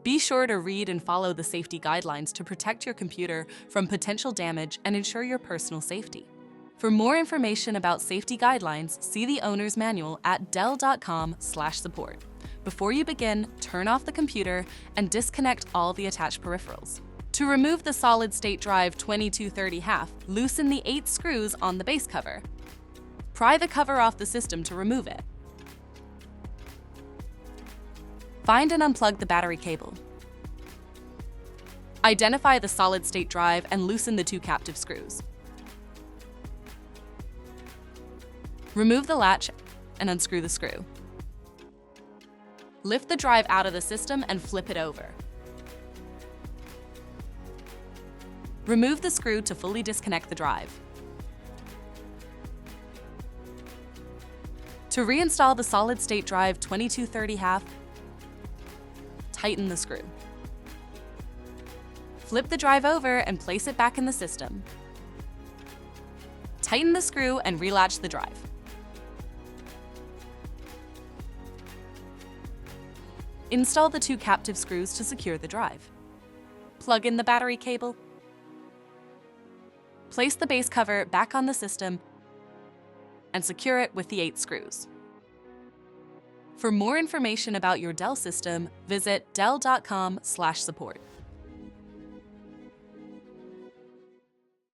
Be sure to read and follow the safety guidelines to protect your computer from potential damage and ensure your personal safety. For more information about safety guidelines, see the owner's manual at dell.com/support. Before you begin, turn off the computer and disconnect all the attached peripherals. To remove the solid-state drive 2230/2, loosen the 8 screws on the base cover. Pry the cover off the system to remove it. Find and unplug the battery cable. Identify the solid-state drive and loosen the 2 captive screws. Remove the latch and unscrew the screw. Lift the drive out of the system and flip it over. Remove the screw to fully disconnect the drive. To reinstall the solid-state drive 2230/2, tighten the screw. Flip the drive over and place it back in the system. Tighten the screw and relatch the drive. Install the 2 captive screws to secure the drive. Plug in the battery cable. Place the base cover back on the system and secure it with the 8 screws. For more information about your Dell system, visit dell.com/support.